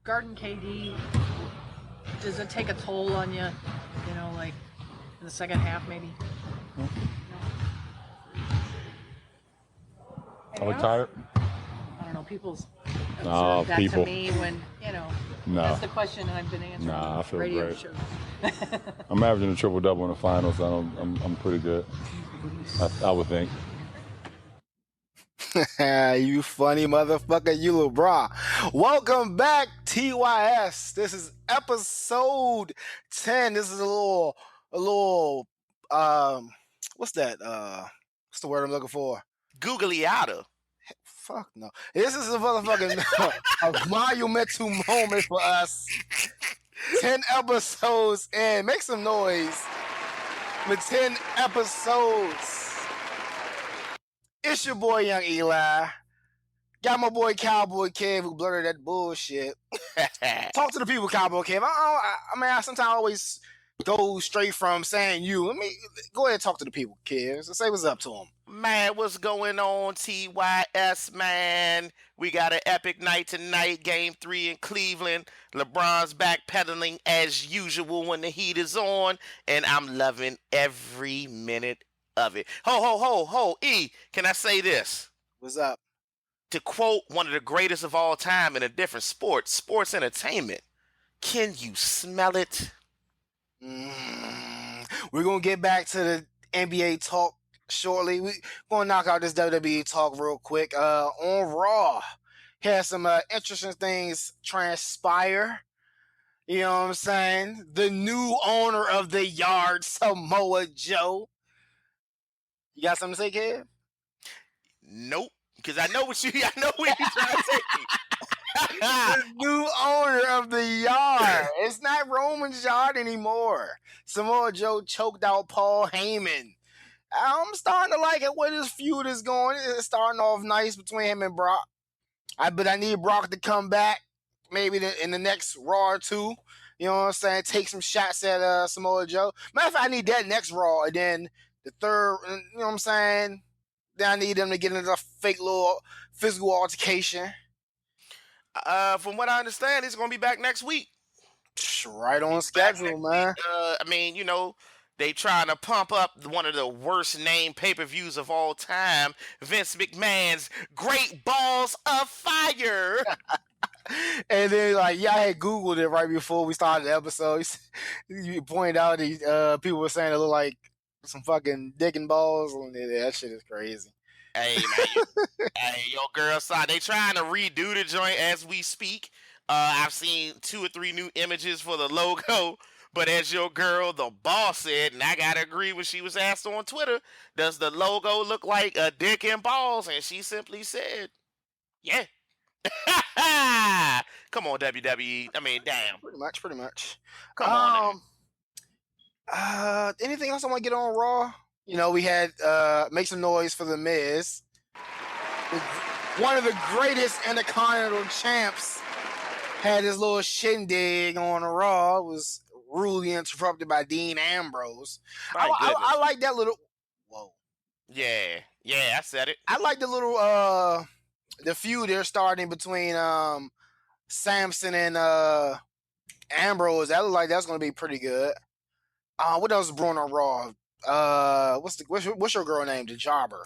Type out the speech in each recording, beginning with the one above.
guarding KD, does it take a toll on you? You know, like in the second half, maybe. Are we tired? I don't know. People's Nah, observed that people. to me when No. that's the question I've been answering. Nah, I feel radio great. shows. I'm averaging a triple double in the finals. I'm pretty good. I would think. You funny motherfucker, you LeBron. Welcome back, TYS. This is episode 10. This is a little what's that? What's the word I'm looking for? Googly-outta. Fuck no. This is a motherfucking a monumental moment for us. 10 episodes in. Make some noise. With 10 episodes. It's your boy, Young Eli. Got my boy, Cowboy Kev, who blurted that bullshit. Talk to the people, Cowboy Kev. I sometimes always go straight from saying you. Let me go ahead and talk to the people, Kev. So say what's up to them. Man, what's going on, TYS, man? We got an epic night tonight, Game 3 in Cleveland. LeBron's backpedaling as usual when the heat is on, and I'm loving every minute of it. Ho, E, can I say this? What's up? To quote one of the greatest of all time in a different sport, sports entertainment, can you smell it? We're going to get back to the NBA talk shortly. We're going to knock out this WWE talk real quick. On Raw, had some interesting things transpire. You know what I'm saying? The new owner of the yard, Samoa Joe. You got something to say, Kev? Nope, because I know where you're trying to take me. The new owner of the yard. It's not Roman's yard anymore. Samoa Joe choked out Paul Heyman. I'm starting to like it where this feud is going. It's starting off nice between him and Brock. But I need Brock to come back maybe in the next Raw or two. You know what I'm saying? Take some shots at Samoa Joe. Matter of fact, I need that next Raw, and then the third, you know what I'm saying? Then I need them to get into a fake little physical altercation. From what I understand, he's going to be back next week. Right on schedule, man. They trying to pump up one of the worst named pay-per-views of all time, Vince McMahon's Great Balls of Fire. And then, I had Googled it right before we started the episode. You pointed out that people were saying it looked like some fucking dick and balls. That shit is crazy. Hey, man. Your girl saw they trying to redo the joint as we speak. I've seen 2 or 3 new images for the logo. But as your girl, the boss, said, and I gotta agree when she was asked on Twitter, does the logo look like a dick and balls? And she simply said, yeah. Come on, WWE. I mean, damn. Pretty much. Come on. Anything else I want to get on Raw? We had Make Some Noise for The Miz. One of the greatest Intercontinental champs had his little shindig on Raw. It was rudely interrupted by Dean Ambrose. I like that little... Whoa. Yeah, I said it. I like the little... the feud they're starting between Samson and Ambrose. That look like that's going to be pretty good. What else is brewing on Raw? What's your girl name? The Jobber.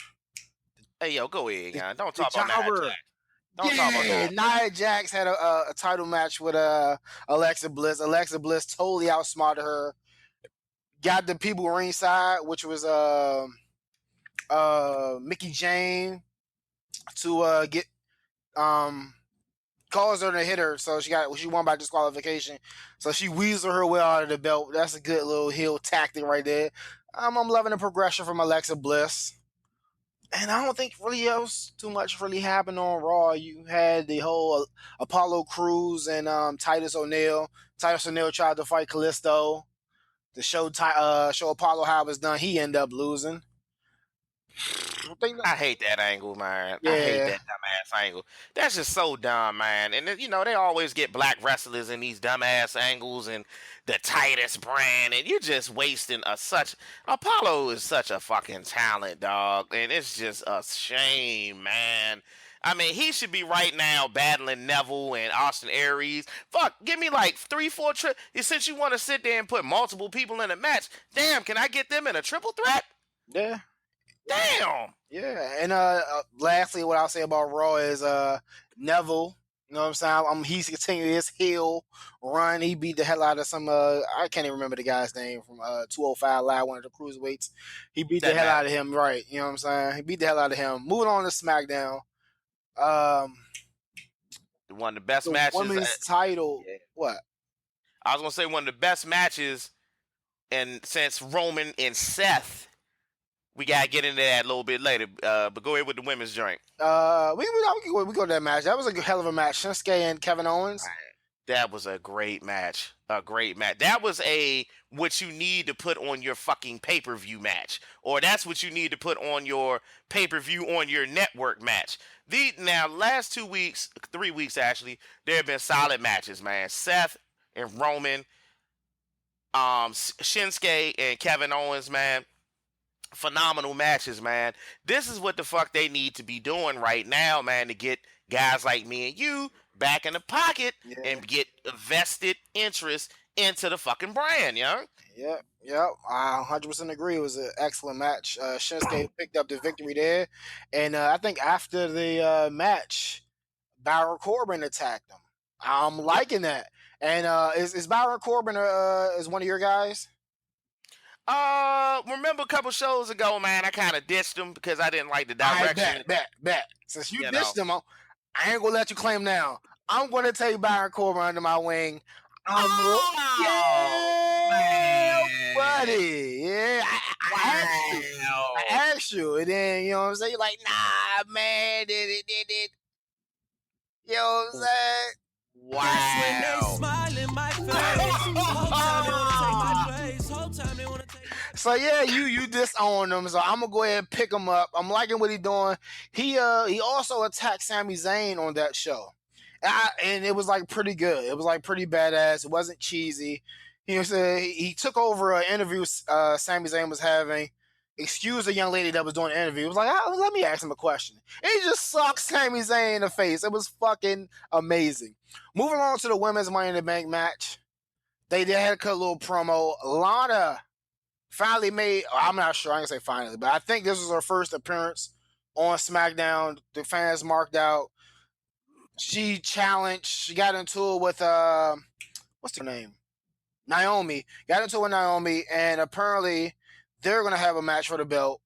Hey, yo, go ahead, guy. Don't talk about that. Talk about that. Nia Jax had a title match with Alexa Bliss. Alexa Bliss totally outsmarted her. Got the people ringside, which was Mickey Jane, to get caused her to hit her, so she won by disqualification. So she weaseled her way out of the belt. That's a good little heel tactic right there. I'm loving the progression from Alexa Bliss. And I don't think really else too much really happened on Raw. You had the whole Apollo Crews and Titus O'Neil. Titus O'Neil tried to fight Kalisto to show Apollo how it was done. He ended up losing. I hate that angle, man. Yeah. I hate that dumbass angle. That's just so dumb, man. And they always get black wrestlers in these dumbass angles and the Titus brand, and you're just wasting Apollo is such a fucking talent, dog, and it's just a shame, man. I mean, he should be right now battling Neville and Austin Aries. Fuck, give me like 3-4 since you want to sit there and put multiple people in a match. Damn, can I get them in a triple threat? Yeah. Damn. Yeah. And lastly, what I'll say about Raw is Neville. You know what I'm saying? He's continuing his heel run. He beat the hell out of some I can't even remember the guy's name from 205 Live, one of the cruiserweights. He beat the hell out of him, right? You know what I'm saying? He beat the hell out of him. Moving on to SmackDown. One of the best matches. Women's title. Yeah. What? I was gonna say one of the best matches, and since Roman and Seth. We gotta get into that a little bit later, but go ahead with the women's joint. We go to that match. That was a hell of a match. Shinsuke and Kevin Owens. That was a great match. A great match. That was what you need to put on your fucking pay-per-view match, or that's what you need to put on your pay-per-view on your network match. Now last 2 weeks, 3 weeks actually, there have been solid matches, man. Seth and Roman, Shinsuke and Kevin Owens, man. Phenomenal matches, man. This is what the fuck they need to be doing right now, man, to get guys like me and you back in the pocket and get vested interest into the fucking brand, yo. Yep. I 100% agree. It was an excellent match. Shinsuke picked up the victory there, and I think after the match, Baron Corbin attacked him. I'm liking that. And is Baron Corbin is one of your guys? Remember a couple shows ago, man, I kind of ditched him because I didn't like the direction. Bet. Since you ditched him, I ain't gonna let you claim now. I'm gonna take Baron Corbin under my wing. Man. Buddy. Yeah, I asked you, and then you know what I'm saying. You're like, nah, man, did it. You know what I'm saying? So yeah, you disown him. So I'm gonna go ahead and pick him up. I'm liking what he's doing. He also attacked Sami Zayn on that show, and it was like pretty good. It was like pretty badass. It wasn't cheesy. He took over an interview Sami Zayn was having. Excused the young lady that was doing the interview. It was like, let me ask him a question. And he just sucked Sami Zayn in the face. It was fucking amazing. Moving on to the women's Money in the Bank match. They had a cut little promo. Lana finally made, I'm not sure, I can say finally, but I think this was her first appearance on SmackDown. The fans marked out. She challenged, she got into it with, what's her name? Naomi. Got into it with Naomi, and apparently they're going to have a match for the belt.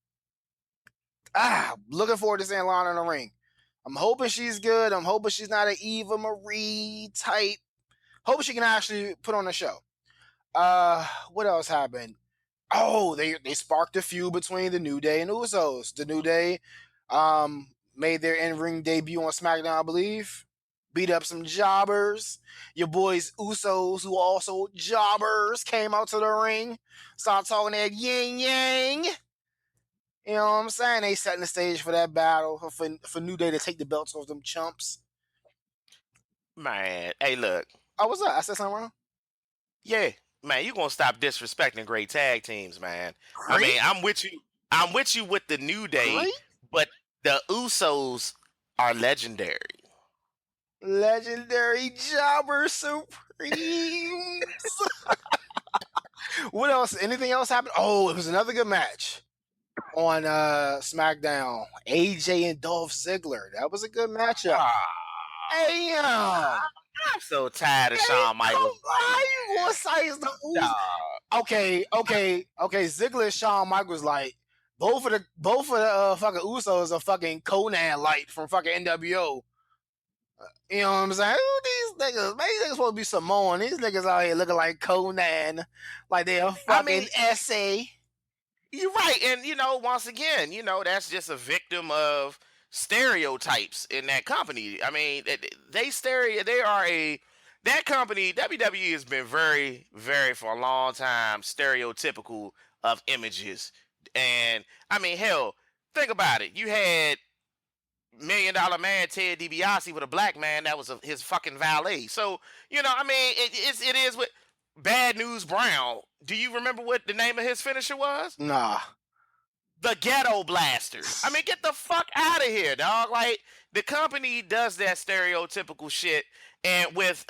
Looking forward to seeing Lana in the ring. I'm hoping she's good. I'm hoping she's not an Eva Marie type. Hoping she can actually put on a show. What else happened? Oh, they sparked a feud between the New Day and Usos. The New Day made their in-ring debut on SmackDown, I believe. Beat up some jobbers. Your boys Usos, who are also jobbers, came out to the ring. Started talking that yin yang. You know what I'm saying? They setting the stage for that battle for New Day to take the belts off them chumps. Man, hey, look. Oh, what's up? I said something wrong? Yeah, man, you gonna stop disrespecting great tag teams, man. Great? I mean, I'm with you with the New Day, Great? But the Usos are legendary. Legendary Jobber Supremes. What else? Anything else happened? Oh, it was another good match on SmackDown. AJ and Dolph Ziggler. That was a good matchup. Hey, I'm so tired of Shawn Michaels. Why you gonna size the Okay. Ziggler and Shawn Michaels, like both of the fucking Usos are fucking Conan light from fucking NWO. You know what I'm saying? These niggas, man, these niggas supposed to be Samoan. These niggas out here looking like Conan, like they're a fucking essay. You're right, and once again, that's just a victim of stereotypes in that company. I mean, that company, WWE, has been very, very for a long time stereotypical of images. And I mean, hell, think about it. You had $1 Million Man Ted DiBiase with a black man that was his fucking valet. So I mean, it is with Bad News Brown. Do you remember what the name of his finisher was? Nah. The Ghetto Blaster. I mean, get the fuck out of here, dog. Like, the company does that stereotypical shit, and with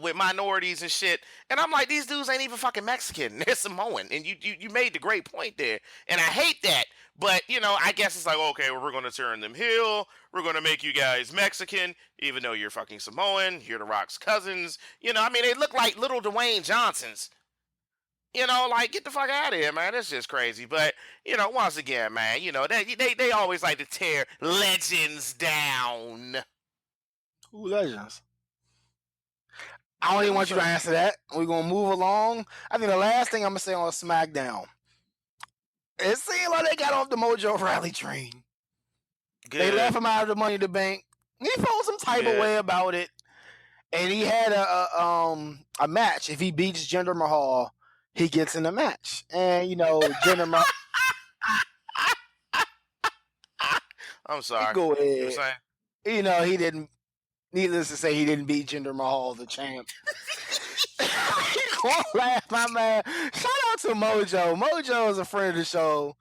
with minorities and shit. And I'm like, these dudes ain't even fucking Mexican. They're Samoan. And you made the great point there. And I hate that. But, I guess it's like, okay, well, we're going to turn them heel. We're going to make you guys Mexican, even though you're fucking Samoan. You're The Rock's cousins. They look like little Dwayne Johnsons. Like, get the fuck out of here, man. That's just crazy. But, once again, man, they always like to tear legends down. Who legends? I don't even want you to answer that. We're going to move along. I think the last thing I'm going to say on SmackDown, it seemed like they got off the Mojo Rally train. Good. They left him out of the Money in the Bank. He felt some type of way about it. And he had a match. If he beats Jinder Mahal, he gets in the match. And, Jinder Mahal. I'm sorry. Go ahead. You know, he didn't. Needless to say, he didn't beat Jinder Mahal, the champ. Don't laugh, my man. Shout out to Mojo. Mojo is a friend of the show.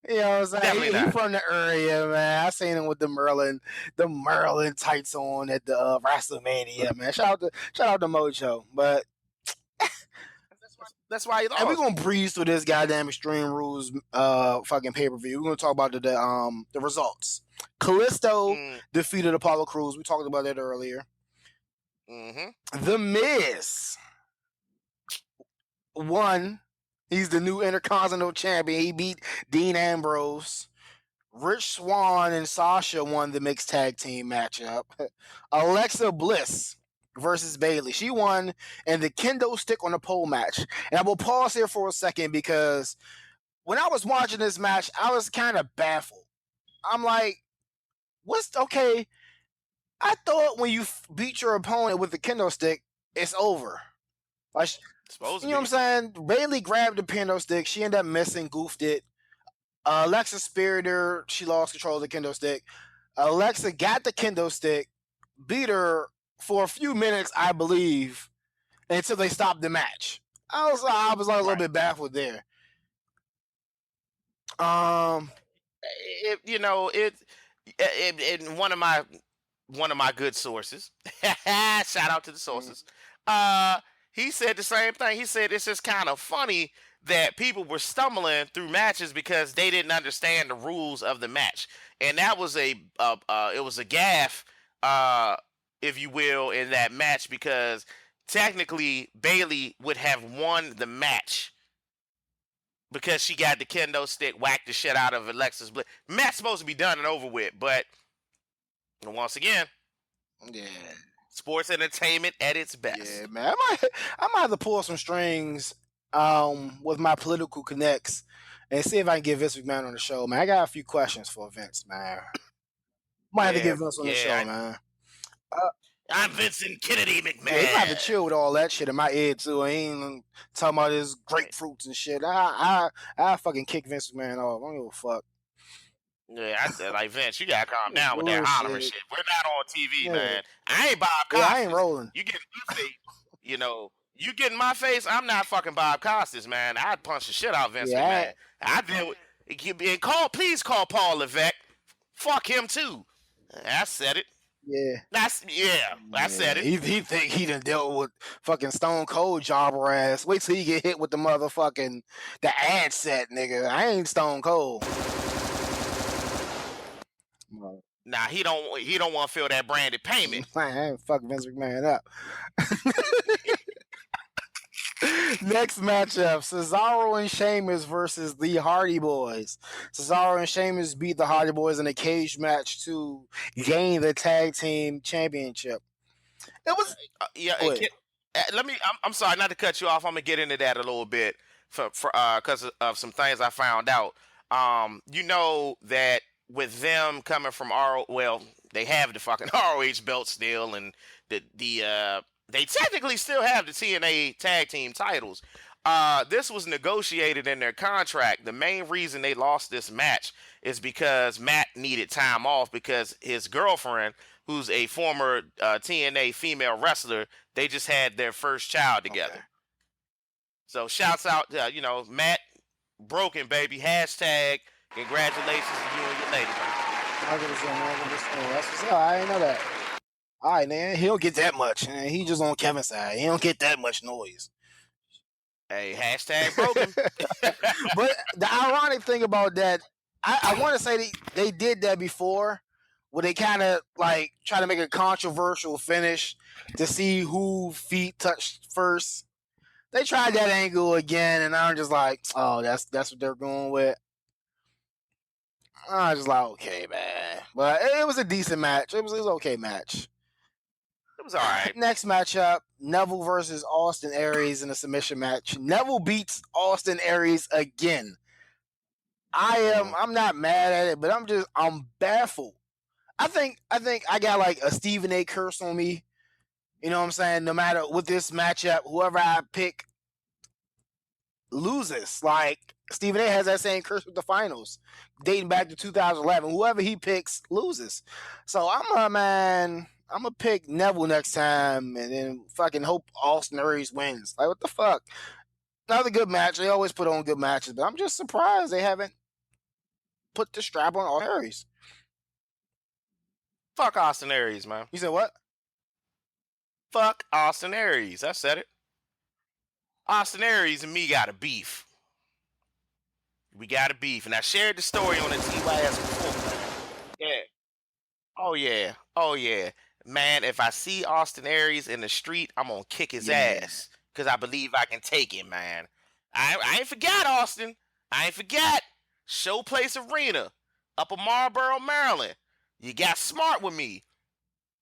You know what I'm saying? He's from the area, man. I seen him with the Merlin tights on at the WrestleMania, man. Shout out to Mojo. But that's why and we're gonna breeze through this goddamn Extreme Rules fucking pay-per-view. We're gonna talk about the results. Kalisto defeated Apollo Crews. We talked about that earlier. Mm-hmm. The Miz won. He's the new Intercontinental Champion. He beat Dean Ambrose. Rich Swann and Sasha won the mixed tag team matchup. Alexa Bliss versus Bayley. She won in the kendo stick on the pole match. And I will pause here for a second because when I was watching this match, I was kind of baffled. I'm like, okay? I thought when you beat your opponent with the kendo stick, it's over. Like, you know what I'm saying? Bayley grabbed the kendo stick. She ended up missing, goofed it. Alexa speared her. She lost control of the kendo stick. Alexa got the kendo stick, beat her for a few minutes, I believe, until they stopped the match. I was like a little bit baffled there. In one of my good sources, shout out to the sources. He said the same thing. He said it's just kind of funny that people were stumbling through matches because they didn't understand the rules of the match, and that was it was a gaffe, if you will, in that match because technically Bayley would have won the match because she got the kendo stick, whacked the shit out of Alexa's Bliss. Match supposed to be done and over with, but once again, yeah. Sports entertainment at its best. Yeah, man. I might have to pull some strings with my political connects and see if I can get Vince McMahon on the show, man. I got a few questions for Vince, man. Might have to get Vince on the show, man. I'm Vincent Kennedy McMahon. Yeah, he might have to chill with all that shit in my head too. I ain't talking about his grapefruits and shit. I fucking kick Vince McMahon off. I don't give a fuck. Yeah, I said, like, Vince, you gotta calm down with that hollering shit. We're not on TV, man. I ain't Bob Costas. Yeah, I ain't rolling. You get in my face, you get in my face, I'm not fucking Bob Costas, man. I'd punch the shit out of Vince McMahon. Please call Paul Levesque. Fuck him too. I said it. Yeah. I said it. He think he done dealt with fucking Stone Cold jobber ass. Wait till he get hit with the motherfucking the ad set, nigga. I ain't Stone Cold. Nah, he don't want to feel that branded payment. I ain't fucking Vince McMahon up. Next matchup, Cesaro and Sheamus versus the Hardy Boys. Cesaro and Sheamus beat the Hardy Boys in a cage match to gain the tag team championship. It was I'm sorry not to cut you off. I'm gonna get into that a little bit because of some things I found out. You know that with them coming from they have the fucking ROH belt still, and they technically still have the TNA tag team titles. This was negotiated in their contract. The main reason they lost this match is because Matt needed time off because his girlfriend, who's a former TNA female wrestler, they just had their first child together. Okay. So shouts out, Matt, broken baby, #, congratulations to you and your lady, man. That's what's up. I didn't know that. All right, man. He don't get that much. He just on Kevin's side. He don't get that much noise. Hey, hashtag broken. But the ironic thing about that, I want to say they did that before, where they kind of like try to make a controversial finish to see who feet touched first. They tried that angle again, and I'm just like, oh, that's what they're going with. I was just like, okay, man. But it was a decent match. It was an okay match. It was all right. Next matchup, Neville versus Austin Aries in a submission match. Neville beats Austin Aries again. I'm not mad at it, but I'm baffled. I think I got like a Stephen A curse on me. You know what I'm saying? No matter with this matchup, whoever I pick loses. Like Stephen A has that same curse with the finals, dating back to 2011. Whoever he picks loses. So I'm gonna pick Neville next time, and then fucking hope Austin Aries wins. Like what the fuck? Another good match. They always put on good matches, but I'm just surprised they haven't put the strap on Austin Aries. Fuck Austin Aries, man. You said what? Fuck Austin Aries. I said it. Austin Aries and me got a beef. We got a beef. And I shared the story on the TYS before. Yeah. Oh, yeah. Oh, yeah. Man, if I see Austin Aries in the street, I'm going to kick his ass. Because I believe I can take him, man. I ain't forgot, Austin. I ain't forgot. Showplace Arena. Up in Marlboro, Maryland. You got smart with me.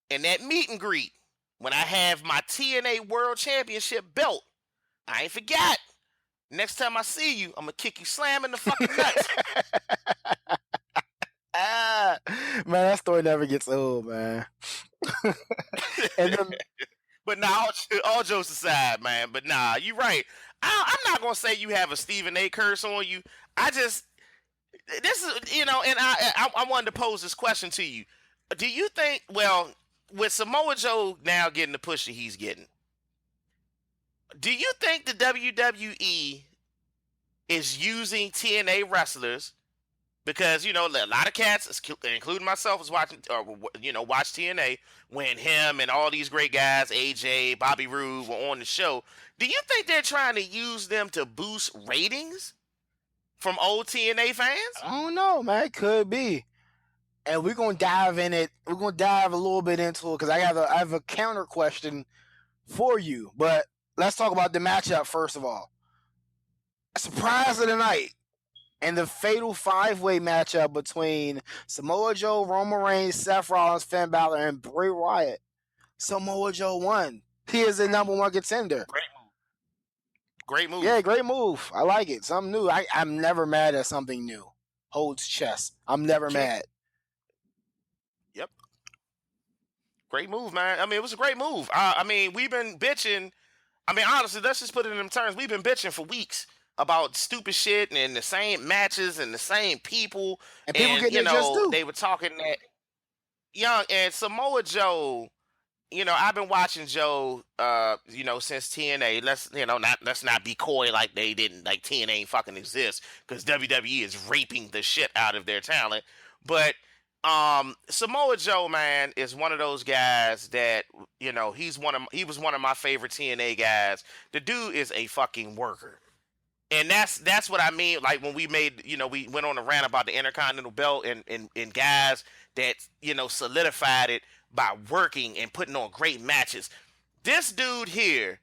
In that meet and greet. When I have my TNA World Championship belt. I ain't forgot. Next time I see you, I'm gonna kick you slam in the fucking nuts. Man, that story never gets old, man. And then, but nah, all jokes aside, man. But nah, you right. I'm not gonna say you have a Stephen A curse on you. This is, and I wanted to pose this question to you. Do you think, well, with Samoa Joe now getting the push that he's getting, do you think the WWE is using TNA wrestlers? Because, a lot of cats, including myself, was watching, watch TNA when him and all these great guys, AJ, Bobby Roode, were on the show. Do you think they're trying to use them to boost ratings from old TNA fans? I don't know, man. It could be. And we're going to dive in it. We're going to dive a little bit into it because I have a counter question for you. But let's talk about the matchup first of all. Surprise of the night. And the fatal 5-way matchup between Samoa Joe, Roman Reigns, Seth Rollins, Finn Balor, and Bray Wyatt. Samoa Joe won. He is the number one contender. Great move. Yeah, great move. I like it. Something new. I'm never mad at something new. Holds chest. I'm never mad. Yep. Great move, man. I mean, it was a great move. We've been bitching. I mean, honestly, let's just put it in them terms. We've been bitching for weeks about stupid shit and the same matches and the same people. And people getting just due. They were talking that Young and Samoa Joe, I've been watching Joe since TNA. Let's not be coy like they didn't, like TNA ain't fucking exist, because WWE is raping the shit out of their talent. But Samoa Joe, man, is one of those guys that, he was one of my favorite TNA guys. The dude is a fucking worker. And that's what I mean. Like when we made, we went on a rant about the Intercontinental Belt and guys that, solidified it by working and putting on great matches. This dude here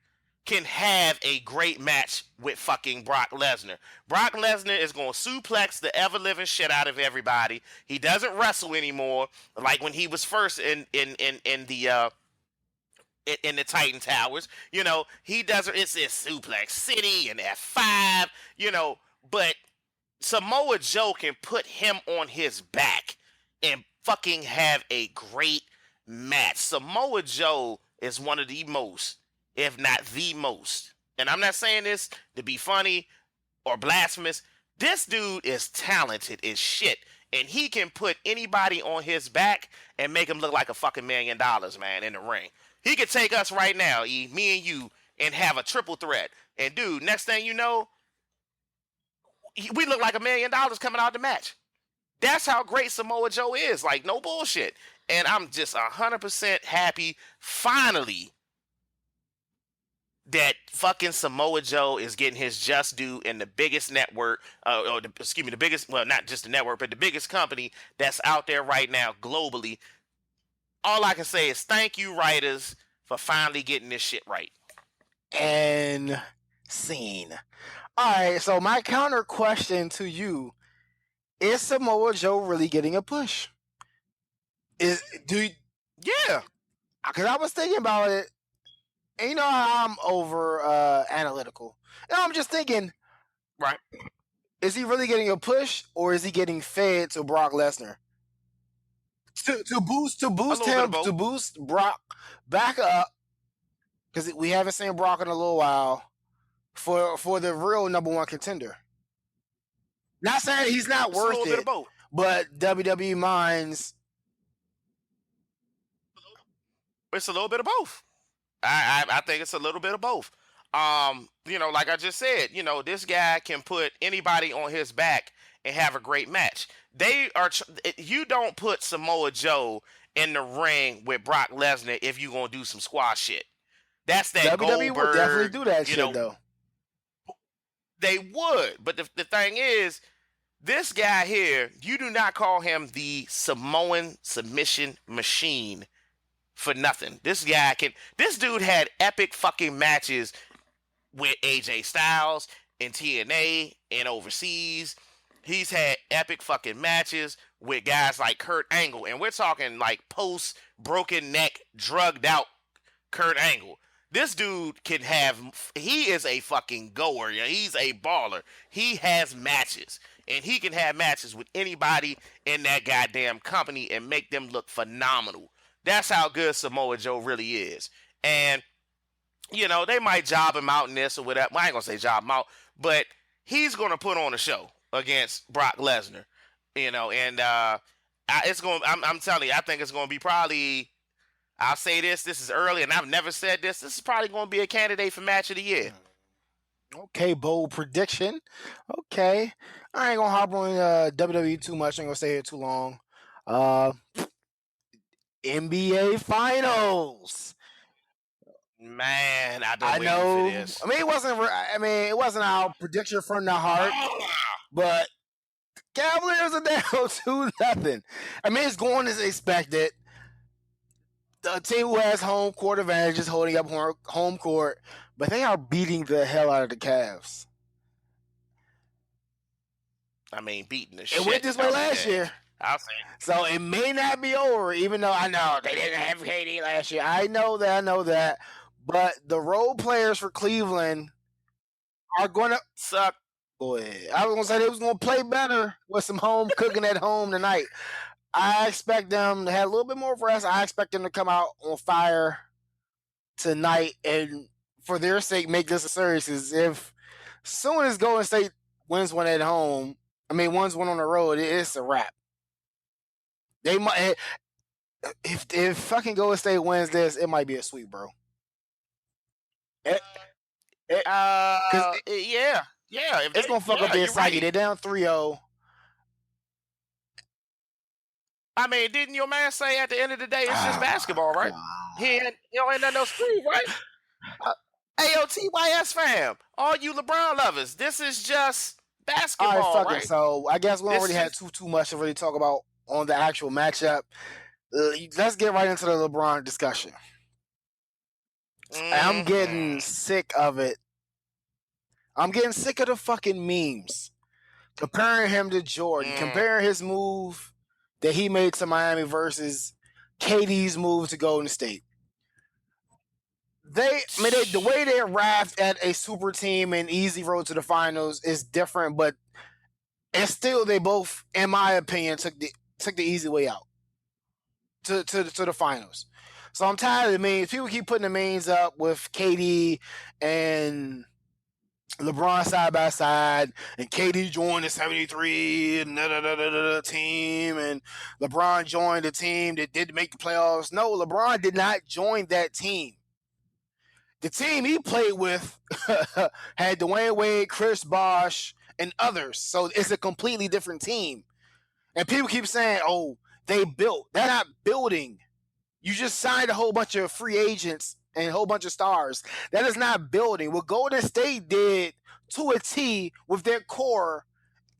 can have a great match with fucking Brock Lesnar. Brock Lesnar is going to suplex the ever-living shit out of everybody. He doesn't wrestle anymore like when he was first in the Titan Towers. He doesn't. It's Suplex City and F5. But Samoa Joe can put him on his back and fucking have a great match. Samoa Joe is one of the most, if not the most, and I'm not saying this to be funny or blasphemous. This dude is talented as shit, and he can put anybody on his back and make him look like a fucking $1 million, man, in the ring. He could take us right now, me and you, and have a triple threat. And dude, next thing you know, we look like $1 million coming out the match. That's how great Samoa Joe is. Like, no bullshit. And I'm just 100% happy, finally, that fucking Samoa Joe is getting his just due in the biggest network, the biggest, well, not just the network, but the biggest company that's out there right now globally. All I can say is thank you, writers, for finally getting this shit right. And scene. All right, so my counter question to you is Samoa Joe really getting a push? Yeah, because I was thinking about it, and you know how I'm over analytical. And I'm just thinking, right? Is he really getting a push, or is he getting fed to Brock Lesnar to boost Brock back up? Because we haven't seen Brock in a little while for the real number one contender. Not saying he's not worth it, but WWE minds. It's a little bit of both. I think it's a little bit of both. Like I just said, this guy can put anybody on his back and have a great match. You don't put Samoa Joe in the ring with Brock Lesnar if you gonna do some squash shit. That's that WWE Goldberg, would definitely do that shit though. They would, but the thing is, this guy here, you do not call him the Samoan submission machine for nothing. This dude had epic fucking matches with AJ Styles in TNA and overseas. He's had epic fucking matches with guys like Kurt Angle, and we're talking like post broken neck, drugged out Kurt Angle. This dude he is a fucking goer. Yeah, he's a baller. He has matches, and he can have matches with anybody in that goddamn company and make them look phenomenal. That's how good Samoa Joe really is. And, they might job him out in this or whatever. Well, I ain't going to say job him out, but he's going to put on a show against Brock Lesnar, and I'm telling you, I think it's going to be probably, I'll say this is early and I've never said this is probably going to be a candidate for match of the year. Okay, bold prediction. Okay. I ain't going to hop on WWE too much. I ain't going to stay here too long. NBA Finals. Man, I've been waiting for this. I mean, it wasn't our prediction from the heart, but Cavaliers are down 2-0. I mean, it's going as expected. The team who has home court advantage is holding up home court, but they are beating the hell out of the Cavs. I mean, beating the shit. It went this way last year. I'll say. So it may not be over, even though I know they didn't have KD last year. I know that. But the role players for Cleveland are going to suck. Boy, I was going to say they was going to play better with some home cooking at home tonight. I expect them to have a little bit more rest. I expect them to come out on fire tonight and, for their sake, make this a series. Because if soon as Golden State wins one at home, wins one on the road, it's a wrap. They might, if fucking Golden State wins this, it might be a sweep, bro. Yeah. It's gonna fuck up their psyche. Right. They're down 3-0. I mean, didn't your man say at the end of the day it's just basketball, right? He ain't nothing else to prove, right? AOTYS fam, all you LeBron lovers, this is just basketball, all right? Right? So I guess we don't really have too much to really talk about on the actual matchup. Let's get right into the LeBron discussion. I'm getting sick of it. I'm getting sick of the fucking memes. Comparing him to Jordan. Comparing his move that he made to Miami versus KD's move to Golden State. The way they arrived at a super team and easy road to the finals is different, but and still they both, in my opinion, took the easy way out to the finals. So I'm tired of the memes. People keep putting the memes up with KD and LeBron side by side, and KD joined the 73 team, and LeBron joined the team that didn't make the playoffs. No, LeBron did not join that team. The team he played with had Dwayne Wade, Chris Bosh, and others. So it's a completely different team. And people keep saying, "Oh, they built." They're not building. You just signed a whole bunch of free agents and a whole bunch of stars. That is not building. What Golden State did to a T with their core,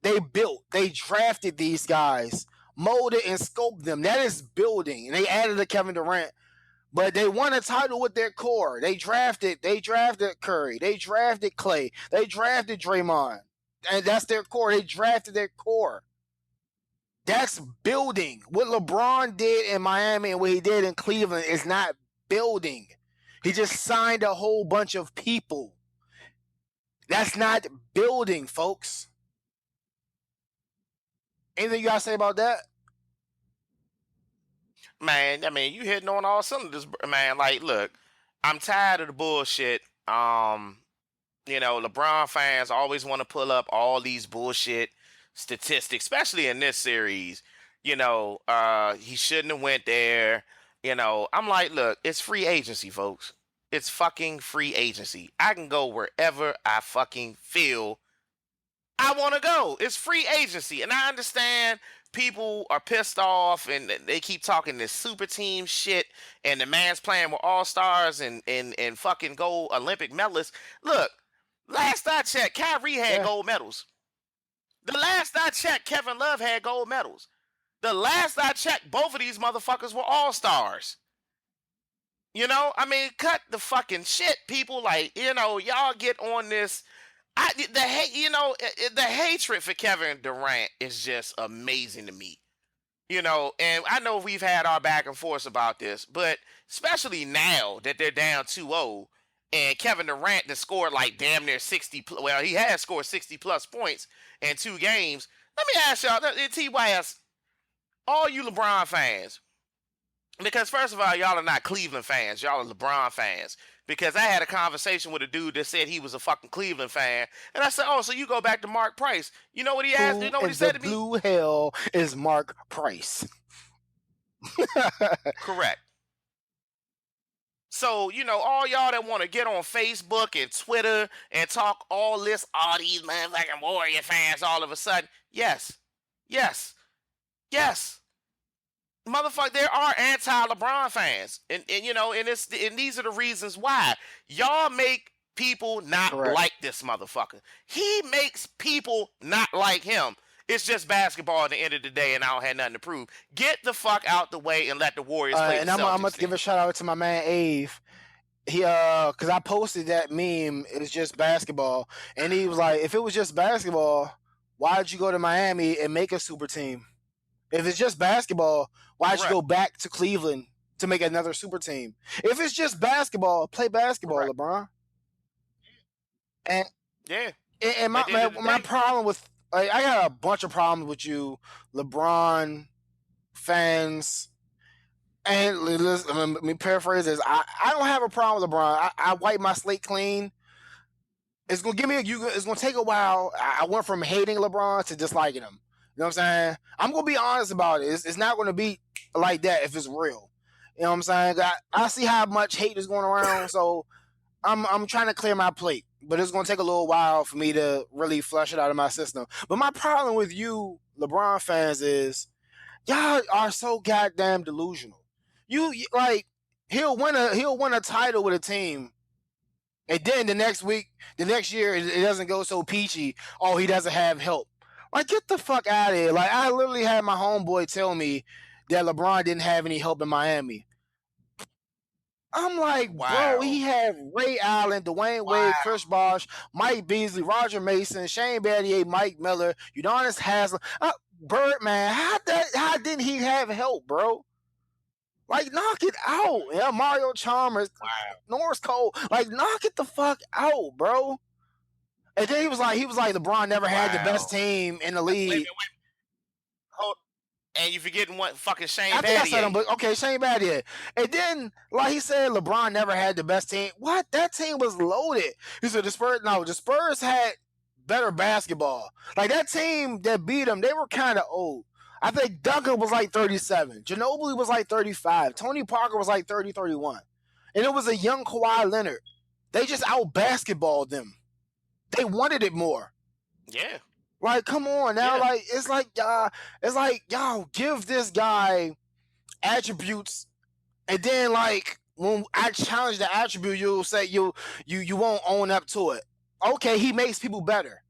they built. They drafted these guys, molded and scoped them. That is building. And they added a Kevin Durant. But they won a title with their core. They drafted Curry. They drafted Clay. They drafted Draymond. And that's their core. They drafted their core. That's building. What LeBron did in Miami and what he did in Cleveland is not building. He just signed a whole bunch of people. That's not building, folks. Anything you gotta say about that? Man, I mean, you hitting on all cylinders, man. Like, look, I'm tired of the bullshit. LeBron fans always want to pull up all these bullshit statistics, especially in this series. He shouldn't have went there. I'm like, look, it's free agency, folks. It's fucking free agency. I can go wherever I fucking feel I want to go. It's free agency. And I understand people are pissed off and they keep talking this super team shit and the man's playing with all-stars and fucking gold Olympic medalists. Look, last I checked, Kyrie had gold medals. The last I checked, Kevin Love had gold medals. The last I checked, both of these motherfuckers were all-stars. Cut the fucking shit, people. Like, y'all get on this. The hatred for Kevin Durant is just amazing to me. And I know we've had our back and forth about this, but especially now that they're down 2-0 and Kevin Durant has scored like damn near 60. Well, he has scored 60 plus points in 2 games. Let me ask y'all, TYS, all you LeBron fans, because first of all, y'all are not Cleveland fans, y'all are LeBron fans. Because I had a conversation with a dude that said he was a fucking Cleveland fan. And I said, oh, so you go back to Mark Price. You know what he asked? You know what he said to me? Blue hell is Mark Price. Correct. So, all y'all that want to get on Facebook and Twitter and talk all these motherfucking Warrior fans all of a sudden. Yes. Motherfucker, there are anti-LeBron fans, and these are the reasons why. Y'all make people not like this motherfucker. He makes people not like him. It's just basketball at the end of the day, and I don't have nothing to prove. Get the fuck out the way and let the Warriors play. And I'm gonna give a shout out to my man Ave. He because I posted that meme. It's just basketball, and he was like, if it was just basketball, why'd you go to Miami and make a super team? If it's just basketball, why'd you go back to Cleveland to make another super team? If it's just basketball, play basketball, LeBron. And my problem with I got a bunch of problems with you, LeBron fans. And listen, let me paraphrase this. I don't have a problem with LeBron. I wipe my slate clean. It's gonna it's gonna take a while. I went from hating LeBron to disliking him. You know what I'm saying? I'm going to be honest about it. It's not going to be like that if it's real. You know what I'm saying? I see how much hate is going around, so I'm trying to clear my plate. But it's going to take a little while for me to really flush it out of my system. But my problem with you, LeBron fans, is y'all are so goddamn delusional. You like he'll win a title with a team, and then the next year, it doesn't go so peachy. Oh, he doesn't have help. Like, get the fuck out of here. Like, I literally had my homeboy tell me that LeBron didn't have any help in Miami. I'm like, bro, he had Ray Allen, Dwayne Wade, Chris Bosh, Mike Beasley, Roger Mason, Shane Battier, Mike Miller, Udonis Haslem, Birdman. How didn't he have help, bro? Like, knock it out. Yeah, Mario Chalmers, Norris Cole. Like, knock it the fuck out, bro. And then he was like, LeBron never had the best team in the league. Wait. Hold. And you forgetting what fucking Shane Battier. I think I said him, but okay, Shane Battier. And then, like he said, LeBron never had the best team. What? That team was loaded. He said the Spurs had better basketball. Like, that team that beat them, they were kind of old. I think Duncan was like 37. Ginobili was like 35. Tony Parker was like 30, 31. And it was a young Kawhi Leonard. They just out-basketballed them. They wanted it more. Yeah. Like, come on now. Yeah. Like, it's like y'all give this guy attributes, and then like when I challenge the attribute, you'll say you won't own up to it. Okay, he makes people better.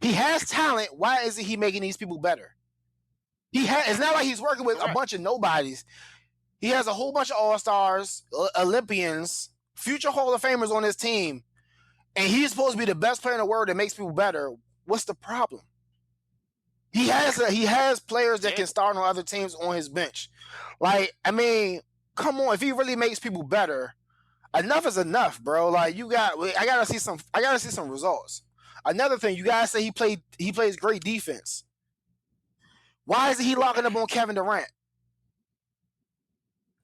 He has talent. Why isn't he making these people better? It's not like he's working with a bunch of nobodies. He has a whole bunch of all-stars, Olympians, future Hall of Famers on his team, and he's supposed to be the best player in the world that makes people better. What's the problem? He has players that can start on other teams on his bench. Like, I mean, come on, if he really makes people better, enough is enough, bro. Like, I gotta see some results. Another thing, you guys say he plays great defense. Why isn't he locking up on Kevin Durant?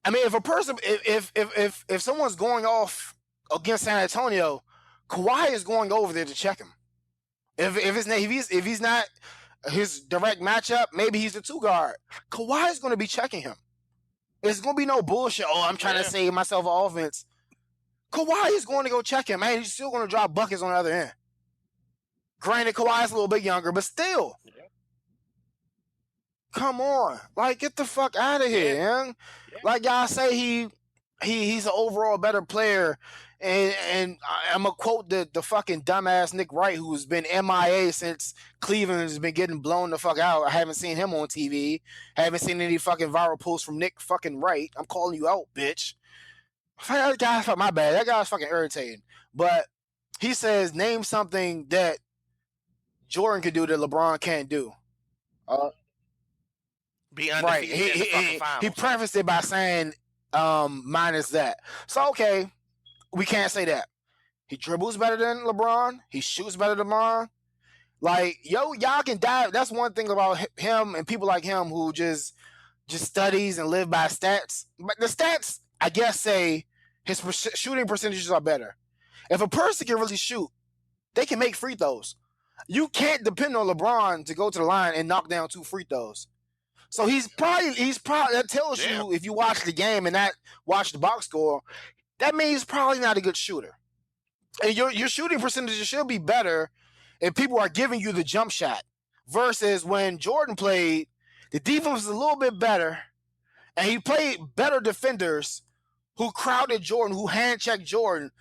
I mean, if a person, if someone's going off against San Antonio, Kawhi is going over there to check him. If he's not his direct matchup, maybe he's the 2 guard. Kawhi is going to be checking him. It's going to be no bullshit. Oh, I'm trying to save myself offense. Kawhi is going to go check him, man. He's still going to drop buckets on the other end. Granted, Kawhi's a little bit younger, but still. Yeah. Come on. Like, get the fuck out of here, man. Yeah. Like y'all say he's an overall better player. And I'm going to quote the fucking dumbass Nick Wright, who's been MIA since Cleveland has been getting blown the fuck out. I haven't seen him on TV. Haven't seen any fucking viral posts from Nick fucking Wright. I'm calling you out, bitch. That guy's my bad. That guy's fucking irritating. But he says, name something that Jordan could do that LeBron can't do. Be undefeated in the fucking finals. He prefaced it by saying, minus that. So, okay. We can't say that. He dribbles better than LeBron. He shoots better than LeBron. Like, y'all can dive. That's one thing about him and people like him who just studies and live by stats. But the stats, I guess, say his shooting percentages are better. If a person can really shoot, they can make free throws. You can't depend on LeBron to go to the line and knock down 2 free throws. So he's probably that tells you, if you watch the game and not watch the box score, that means he's probably not a good shooter. And your shooting percentages should be better if people are giving you the jump shot. Versus when Jordan played, the defense was a little bit better, and he played better defenders who crowded Jordan, who hand-checked Jordan.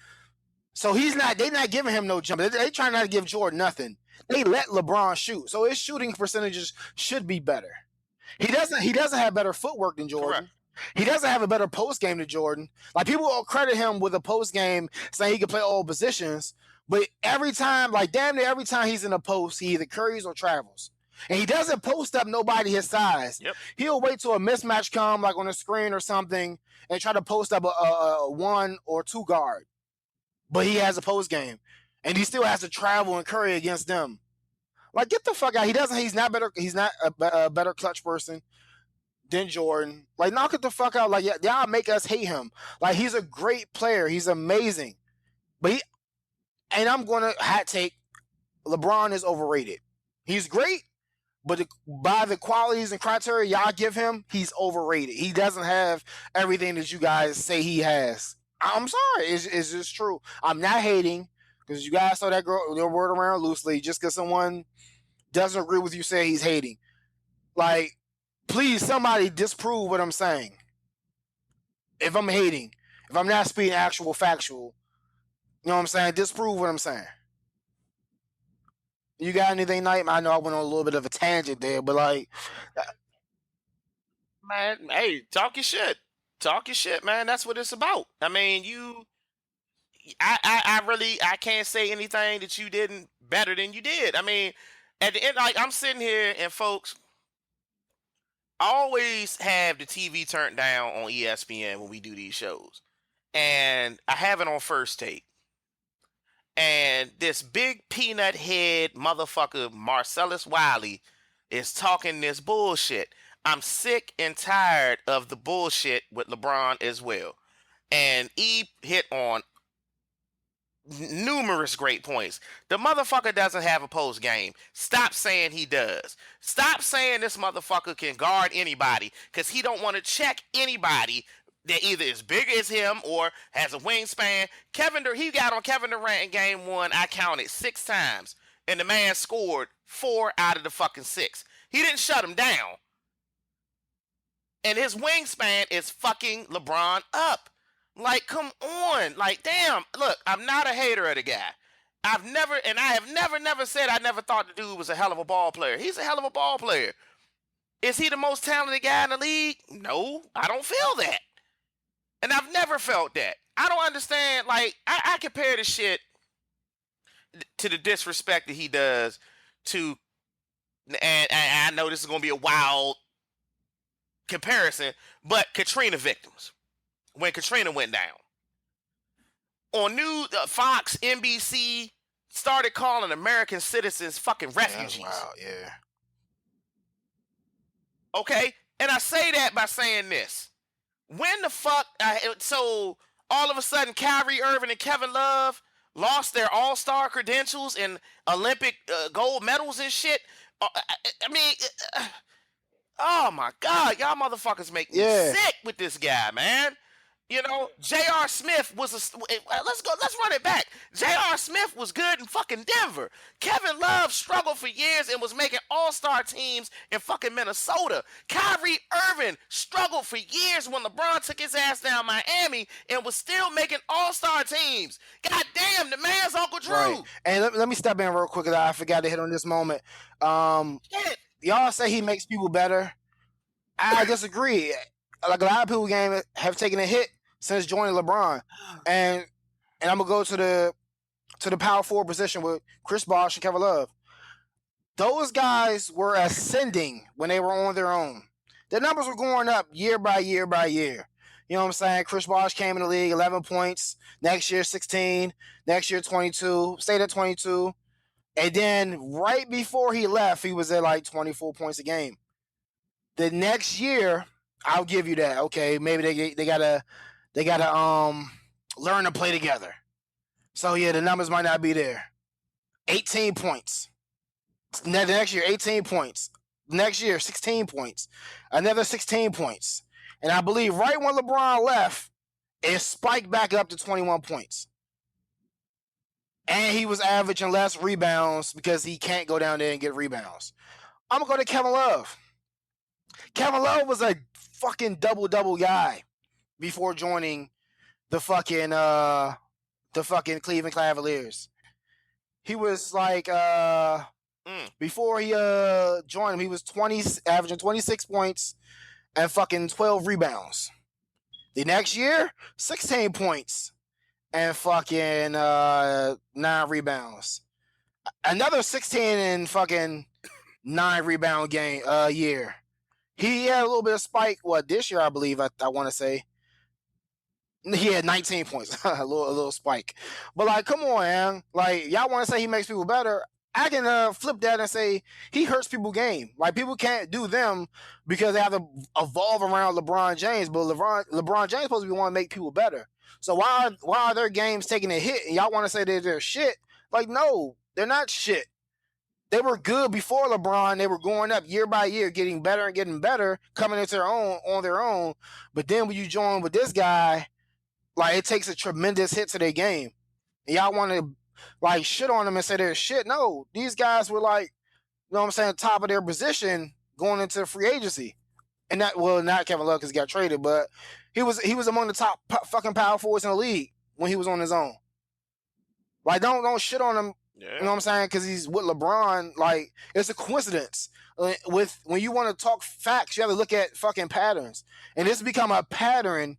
So they're not giving him no jump. They trying not to give Jordan nothing. They let LeBron shoot. So his shooting percentages should be better. He doesn't have better footwork than Jordan. Correct. He doesn't have a better post game than Jordan. Like, people will credit him with a post game saying he can play all positions, but every time, like damn near every time he's in a post, he either curries or travels. And he doesn't post up nobody his size. Yep. He'll wait till a mismatch come, like on a screen or something, and try to post up a 1 or 2 guard. But he has a post game, and he still has to travel and curry against them. Like, get the fuck out. He's not better. He's not a better clutch person than Jordan. Like, knock it the fuck out. Like, y'all make us hate him. Like, he's a great player. He's amazing. But and I'm going to hot take, LeBron is overrated. He's great, but by the qualities and criteria y'all give him, he's overrated. He doesn't have everything that you guys say he has. I'm sorry. It's just true. I'm not hating, because you guys throw that word around loosely. Just because someone doesn't agree with you, say he's hating. Like, please, somebody disprove what I'm saying. If I'm hating, if I'm not speaking actual factual, you know what I'm saying? Disprove what I'm saying. You got anything, Knight? I know I went on a little bit of a tangent there, but like, man, hey, talk your shit. Talk your shit, man. That's what it's about. I mean, I can't say anything that you didn't better than you did. I mean, at the end, like, I'm sitting here and folks, I always have the TV turned down on ESPN when we do these shows. And I have it on First Take. And this big peanut head motherfucker, Marcellus Wiley, is talking this bullshit. I'm sick and tired of the bullshit with LeBron as well. And he hit on numerous great points. The motherfucker doesn't have a post game. Stop saying he does. Stop saying this motherfucker can guard anybody, because he don't want to check anybody that either is bigger as him or has a wingspan. He got on Kevin Durant in game 1, I counted 6 times, and the man scored 4 out of the fucking 6. He didn't shut him down. And his wingspan is fucking LeBron up. Like, come on. Like, damn. Look, I'm not a hater of the guy. I have never said I never thought the dude was a hell of a ball player. He's a hell of a ball player. Is he the most talented guy in the league? No, I don't feel that. And I've never felt that. I don't understand. Like, I compare this shit to the disrespect that he does to, and I know this is going to be a wild comparison, but Katrina victims. When Katrina went down. On Fox, NBC started calling American citizens fucking refugees. Wow, yeah. Okay? And I say that by saying this. When the fuck... so, all of a sudden, Kyrie Irving and Kevin Love lost their all-star credentials and Olympic gold medals and shit. I mean... oh, my God. Y'all motherfuckers make me sick with this guy, man. You know, J.R. Smith was let's run it back. J.R. Smith was good in fucking Denver. Kevin Love struggled for years and was making all-star teams in fucking Minnesota. Kyrie Irving struggled for years when LeBron took his ass down Miami and was still making all-star teams. God damn, the man's Uncle Drew. Right. And let me step in real quick because I forgot to hit on this moment. Y'all say he makes people better. I disagree. Like a lot of people have taken a hit since joining LeBron, and I'm gonna go to the power forward position with Chris Bosh and Kevin Love. Those guys were ascending when they were on their own. Their numbers were going up year by year by year. You know what I'm saying? Chris Bosh came in the league, 11 points. Next year, 16. Next year, 22. Stayed at 22. And then right before he left, he was at like 24 points a game. The next year, I'll give you that. Okay, maybe they gotta learn to play together. So yeah, the numbers might not be there. 18 points. The next year, 18 points. Next year, 16 points. Another 16 points. And I believe right when LeBron left, it spiked back up to 21 points. And he was averaging less rebounds because he can't go down there and get rebounds. I'm gonna go to Kevin Love. Kevin Love was a fucking double-double guy before joining the fucking Cleveland Cavaliers. He was like before he joined him, he was averaging 26 points and fucking 12 rebounds. The next year, 16 points and fucking 9 rebounds. Another 16 and fucking 9 rebound game year. He had a little bit of spike. This year I believe I want to say he had 19 points, a little spike. But like, come on, man. Like, y'all want to say he makes people better? I can flip that and say he hurts people's game. Like, people can't do them because they have to evolve around LeBron James. But LeBron James is supposed to be one to make people better. So why are their games taking a hit and y'all want to say they're shit? Like, no, they're not shit. They were good before LeBron. They were going up year by year, getting better and getting better, coming into on their own. But then when you join with this guy, like, it takes a tremendous hit to their game. And y'all want to like shit on them and say they're shit. No, these guys were like, you know what I'm saying, top of their position going into free agency. And not Kevin Love because he got traded, but he was among the top fucking power forwards in the league when he was on his own. Like, don't shit on him. Yeah. You know what I'm saying? Because he's with LeBron. Like, it's a coincidence. When you want to talk facts, you have to look at fucking patterns. And it's become a pattern.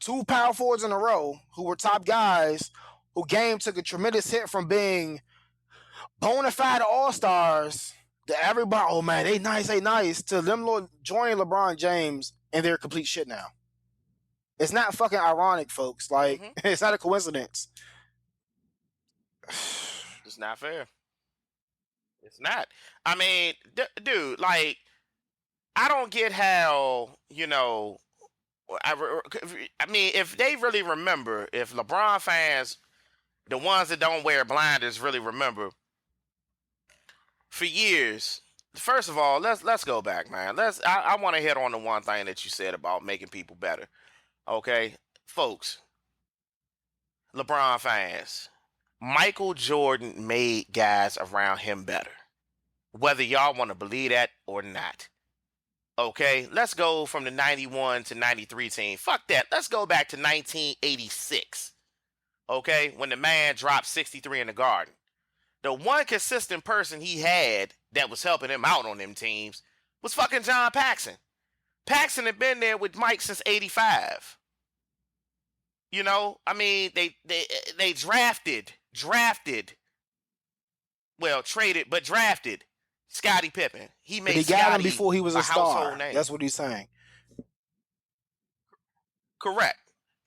2 power forwards in a row who were top guys, who game took a tremendous hit from being bona fide all-stars to everybody, oh man, they nice, to them joining LeBron James and they're complete shit now. It's not fucking ironic, folks. Like, It's not a coincidence. It's not fair. It's not. I mean, dude, like, I don't get how, you know, I mean, if they really remember, if LeBron fans, the ones that don't wear blinders, really remember, for years, first of all, let's go back, man. I want to hit on the one thing that you said about making people better. Okay, folks, LeBron fans, Michael Jordan made guys around him better. Whether y'all want to believe that or not. Okay, let's go from the 91 to 93 team. Fuck that. Let's go back to 1986. Okay, when the man dropped 63 in the Garden. The one consistent person he had that was helping him out on them teams was fucking John Paxson. Paxson had been there with Mike since 85. You know, I mean, they drafted, well, traded, but drafted Scottie Pippen. He made But he got Scottie him before he was a star. household name. That's what he's saying. Correct.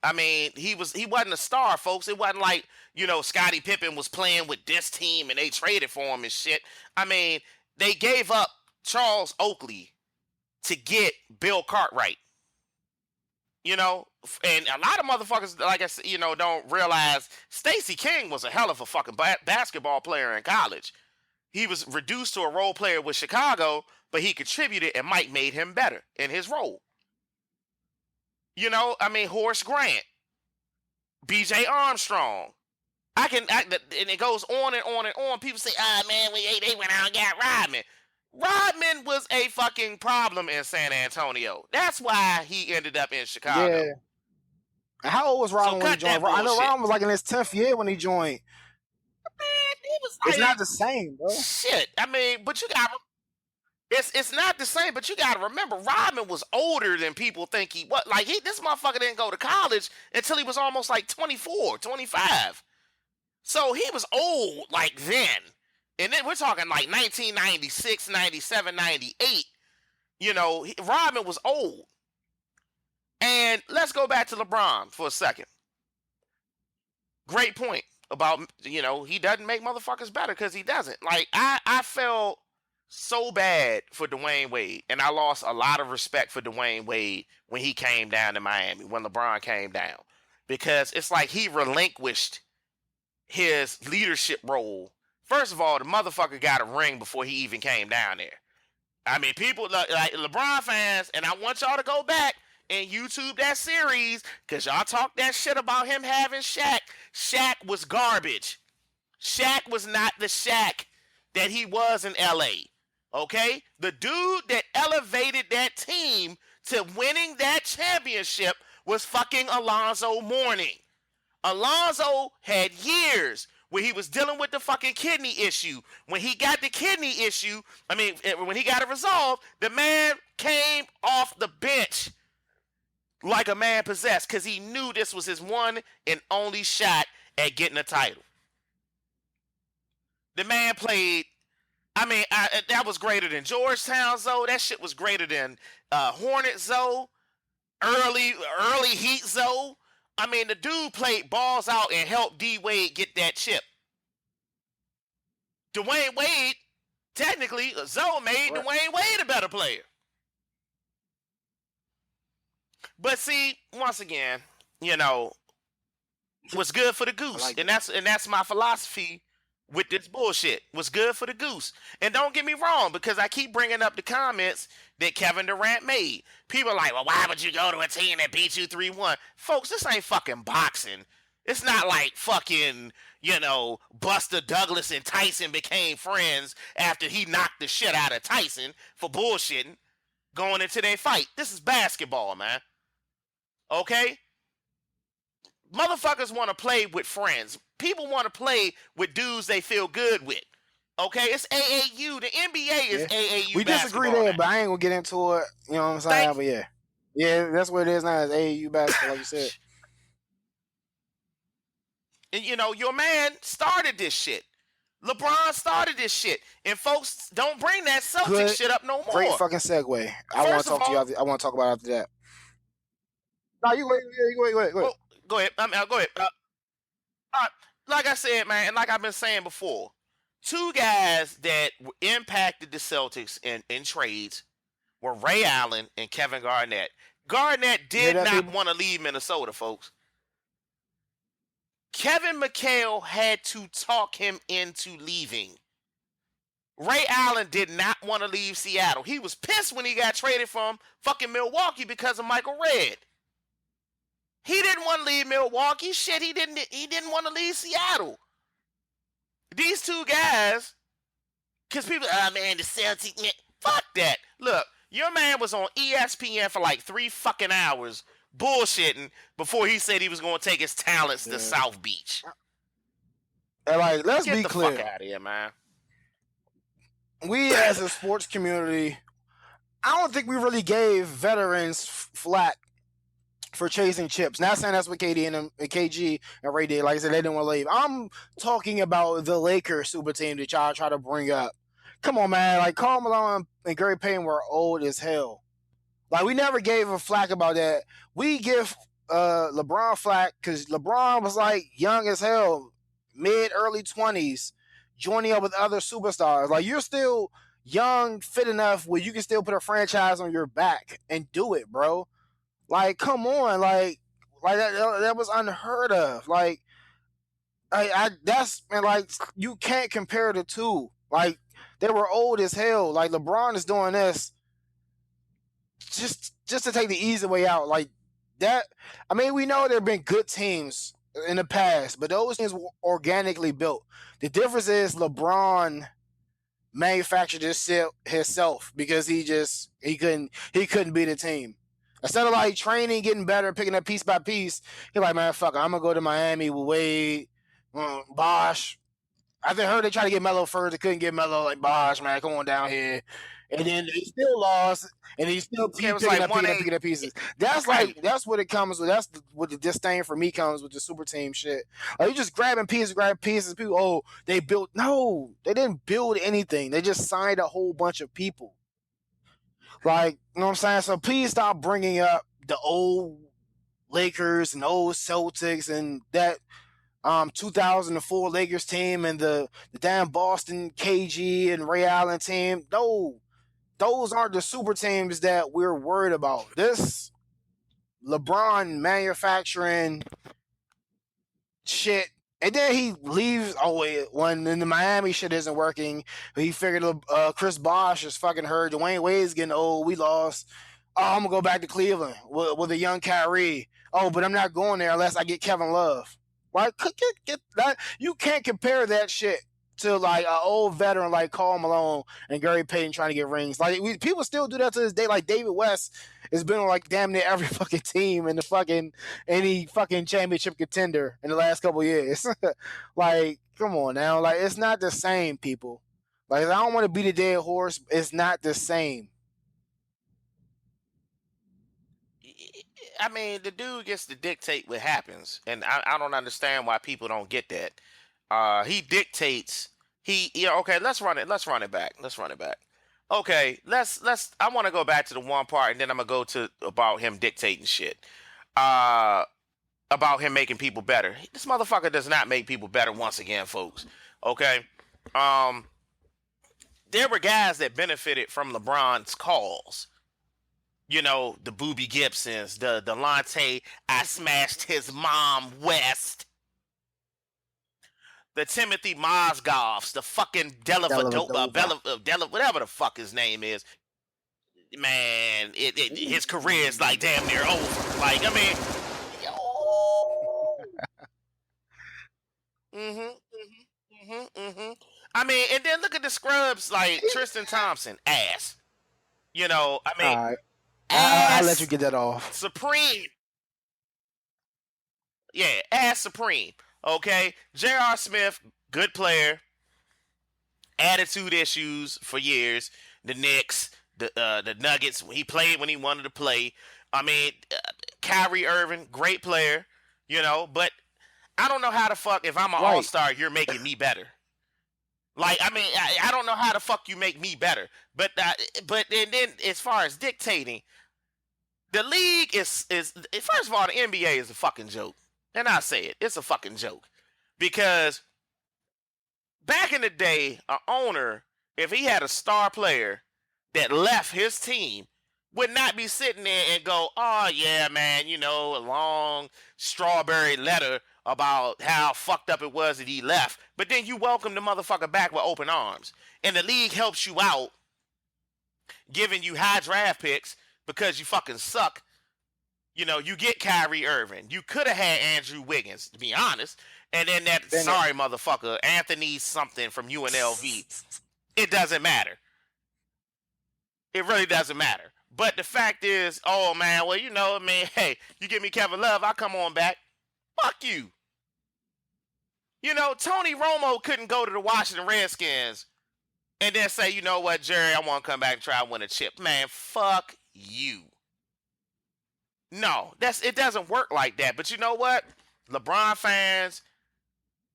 I mean, he wasn't a star, folks. It wasn't like, you know, Scottie Pippen was playing with this team and they traded for him and shit. I mean, they gave up Charles Oakley to get Bill Cartwright. You know, and a lot of motherfuckers, like I said, you know, don't realize Stacey King was a hell of a fucking basketball player in college. He was reduced to a role player with Chicago, but he contributed and Mike made him better in his role. You know, I mean, Horace Grant, B.J. Armstrong. And it goes on and on and on. People say, man, they went out and got Rodman. Rodman was a fucking problem in San Antonio. That's why he ended up in Chicago. Yeah. And how old was Rodman when he joined? I know Rodman was like in his 10th year when he joined. Man, he was like, it's not the same, bro. Shit. I mean, but you got it's not the same, but you got to remember, Rodman was older than people think he was. Like, this motherfucker didn't go to college until he was almost like 24, 25. So he was old like then. And then we're talking like 1996, 97, 98. You know, Rodman was old. And let's go back to LeBron for a second. Great point about, you know, he doesn't make motherfuckers better because he doesn't. Like, I felt so bad for Dwayne Wade, and I lost a lot of respect for Dwayne Wade when he came down to Miami, when LeBron came down, because it's like he relinquished his leadership role. First of all, the motherfucker got a ring before he even came down there. I mean, people like LeBron fans, and I want y'all to go back and YouTube that series, because y'all talk that shit about him having Shaq. Shaq was garbage. Shaq was not the Shaq that he was in LA. Okay? The dude that elevated that team to winning that championship was fucking Alonzo Mourning. Alonzo had years where he was dealing with the fucking kidney issue. When he got the kidney issue, when he got it resolved, the man came off the bench like a man possessed because he knew this was his one and only shot at getting a title. The man played, that was greater than Georgetown Zoe. That shit was greater than Hornet Zoe, early Heat Zoe. I mean, the dude played balls out and helped D Wade get that chip. Dwayne Wade, technically, Zoe made Dwayne Wade a better player. But see, once again, you know, what's good for the goose, like and that's my philosophy with this bullshit. What's good for the goose. And don't get me wrong, because I keep bringing up the comments that Kevin Durant made. People are like, well, why would you go to a team that beat you 3-1? Folks, this ain't fucking boxing. It's not like fucking, you know, Buster Douglas and Tyson became friends after he knocked the shit out of Tyson for bullshitting going into their fight. This is basketball, man. Okay? Motherfuckers want to play with friends. People want to play with dudes they feel good with. Okay? It's AAU. The NBA is AAU. We disagree there, but I ain't going to get into it. You know what I'm saying? But yeah. Yeah, that's what it is now. It's AAU basketball, like you said. And, you know, your man started this shit. LeBron started this shit. And folks, don't bring that Celtics shit up no more. Great fucking segue. I want to talk to you. I want to talk about it after that. No, you go ahead. Oh, go ahead. Go ahead. Like I said, man, and like I've been saying before, two guys that impacted the Celtics in trades were Ray Allen and Kevin Garnett. Garnett did not want to leave Minnesota, folks. Kevin McHale had to talk him into leaving. Ray Allen did not want to leave Seattle. He was pissed when he got traded from fucking Milwaukee because of Michael Redd. He didn't want to leave Milwaukee. Shit, he didn't want to leave Seattle. These two guys, because people, man, the Celtics, man, fuck that. Look, your man was on ESPN for like 3 fucking hours bullshitting before he said he was going to take his talents to South Beach. And like, let's Get be the clear. fuck out of here, man. We as a sports community, I don't think we really gave veterans flack for chasing chips. Not saying that's what KG and Ray did. Like I said, they didn't want to leave. I'm talking about the Lakers super team that y'all try to bring up. Come on, man. Like, Karl Malone and Gary Payton were old as hell. Like, we never gave a flack about that. We give LeBron flack because LeBron was like young as hell, early 20s, joining up with other superstars. Like, you're still young, fit enough where you can still put a franchise on your back and do it, bro. Like, come on, like that was unheard of. Like, like, you can't compare the two. Like, they were old as hell. Like, LeBron is doing this just to take the easy way out. Like that. I mean, we know there have been good teams in the past, but those teams were organically built. The difference is LeBron manufactured himself because he couldn't beat a team. Instead of like training, getting better, picking up piece by piece, he's like, man, fuck it, I'm gonna go to Miami with Wade, Bosh. I heard they tried to get Melo first. They couldn't get Melo. Like, Bosh, man, come on down here. And then they still lost, and he still picking up pieces. That's what it comes with. That's what the disdain for me comes with the super team shit. Like, you just grabbing pieces. People, they built. No, they didn't build anything. They just signed a whole bunch of people. Like, you know what I'm saying? So please stop bringing up the old Lakers and old Celtics and that 2004 Lakers team and the damn Boston KG and Ray Allen team. No, those aren't the super teams that we're worried about. This LeBron manufacturing shit. And then he leaves. When the Miami shit isn't working, he figured Chris Bosh is fucking hurt. Dwayne Wade's getting old. We lost. Oh, I'm gonna go back to Cleveland with a young Kyrie. Oh, but I'm not going there unless I get Kevin Love. Like, get that. You can't compare that shit to like an old veteran like Karl Malone and Gary Payton trying to get rings. Like, people still do that to this day. Like, David West has been on like damn near every fucking team in any fucking championship contender in the last couple of years. Like, come on now. Like, it's not the same, people. Like, I don't want to beat a dead horse. It's not the same. I mean, the dude gets to dictate what happens, and I don't understand why people don't get that. He dictates. Okay, let's run it back. Okay, I want to go back to the one part, and then I'm gonna go to about him dictating shit. About him making people better. This motherfucker does not make people better. Once again, folks. Okay. There were guys that benefited from LeBron's calls. You know, the Booby Gibsons, the Delonte, I smashed his mom West. The Timothy Mozgovs, the fucking Della, whatever the fuck his name is. Man, his career is like damn near over. Like, I mean, I mean, and then look at the scrubs like Tristan Thompson, ass. You know, I mean, all right. I'll let you get that off. Supreme. Yeah, ass supreme. Okay, J.R. Smith, good player. Attitude issues for years. The Knicks, the Nuggets. He played when he wanted to play. I mean, Kyrie Irving, great player. You know, but I don't know how the fuck if I'm an all-star, you're making me better. Like, I mean, I don't know how the fuck you make me better. But then as far as dictating, the league is first of all, the NBA is a fucking joke. And I say it's a fucking joke. Because back in the day, an owner, if he had a star player that left his team, would not be sitting there and go, oh yeah, man, you know, a long strawberry letter about how fucked up it was that he left. But then you welcome the motherfucker back with open arms. And the league helps you out, giving you high draft picks because you fucking suck. You know, you get Kyrie Irving. You could have had Andrew Wiggins, to be honest. And then that motherfucker, Anthony something from UNLV. It doesn't matter. It really doesn't matter. But the fact is, oh man, well, you know, man, hey, you give me Kevin Love, I'll come on back. Fuck you. You know, Tony Romo couldn't go to the Washington Redskins and then say, you know what, Jerry, I want to come back and try to win a chip. Man, fuck you. No, it doesn't work like that. But you know what? LeBron fans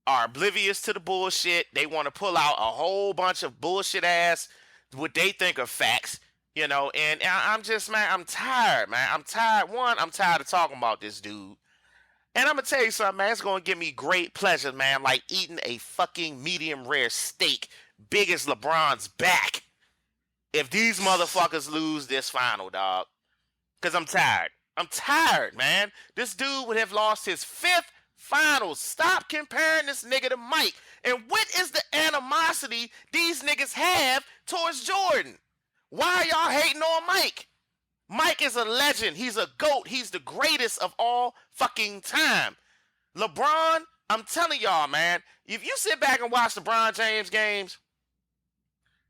are oblivious to the bullshit. They want to pull out a whole bunch of bullshit ass what they think are facts, you know, and I'm just, man, I'm tired, man. I'm tired. One, I'm tired of talking about this dude. And I'm going to tell you something, man. It's going to give me great pleasure, man, like eating a fucking medium rare steak big as LeBron's back if these motherfuckers lose this final, dog. Because I'm tired. I'm tired, man. This dude would have lost his 5th finals. Stop comparing this nigga to Mike. And what is the animosity these niggas have towards Jordan? Why are y'all hating on Mike? Mike is a legend. He's a GOAT. He's the greatest of all fucking time. LeBron, I'm telling y'all, man, if you sit back and watch LeBron James games,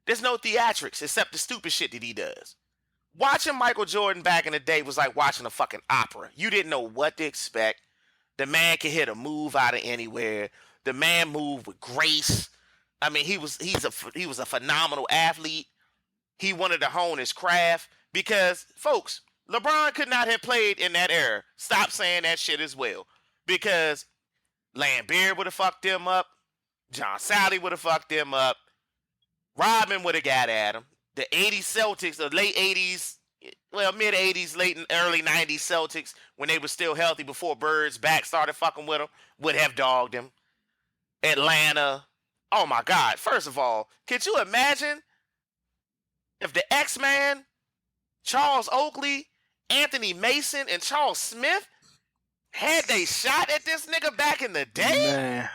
there's no theatrics except the stupid shit that he does. Watching Michael Jordan back in the day was like watching a fucking opera. You didn't know what to expect. The man could hit a move out of anywhere. The man moved with grace. I mean, he was a phenomenal athlete. He wanted to hone his craft because, folks, LeBron could not have played in that era. Stop saying that shit as well. Because Lambert would have fucked him up. John Sally would have fucked him up. Rodman would have got at him. The 80s Celtics, the late 80s, well, mid 80s, late and early 90s Celtics, when they were still healthy before Bird's back started fucking with him, would have dogged him. Atlanta. Oh my God. First of all, could you imagine if the X-Man, Charles Oakley, Anthony Mason, and Charles Smith had they shot at this nigga back in the day? Man.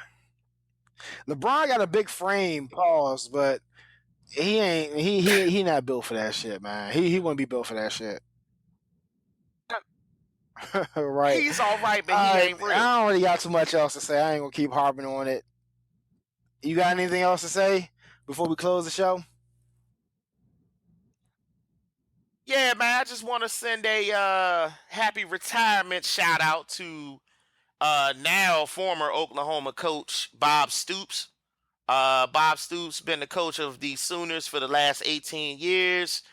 LeBron got a big frame, pause, but he not built for that shit, man. He wouldn't be built for that shit. Right. He's all right, but he ain't real. I don't really got too much else to say. I ain't gonna keep harping on it. You got anything else to say before we close the show? Yeah, man, I just want to send a happy retirement shout out to now former Oklahoma coach Bob Stoops. Bob Stoops been the coach of the Sooners for the last 18 years.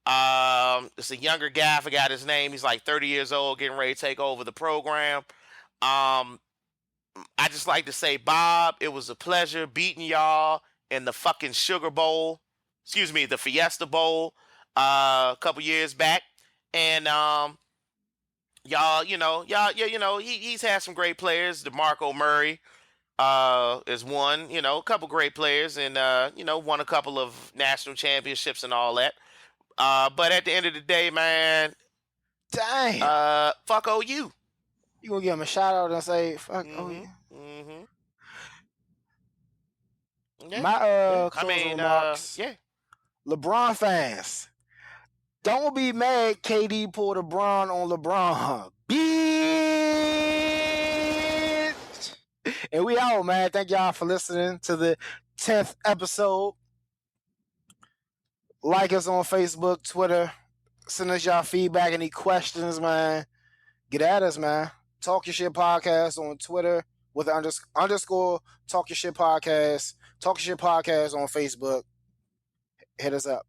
It's a younger guy. I forgot his name. He's like 30 years old, getting ready to take over the program. I just like to say, Bob, it was a pleasure beating y'all in the fucking Sugar Bowl. Excuse me, the Fiesta Bowl a couple years back. And y'all, he's had some great players. DeMarco Murray is one, a couple great players, and won a couple of national championships and all that. But at the end of the day, man, damn, fuck OU. You gonna give him a shout out and say fuck OU? Yeah. My closing remarks. Yeah. LeBron fans, don't be mad KD pulled a Bron on LeBron. Bitch! And we out, man. Thank y'all for listening to the 10th episode. Like us on Facebook, Twitter. Send us y'all feedback, any questions, man. Get at us, man. Talk Your Shit Podcast on Twitter with underscore Talk Your Shit Podcast. Talk Your Shit Podcast on Facebook. Hit us up.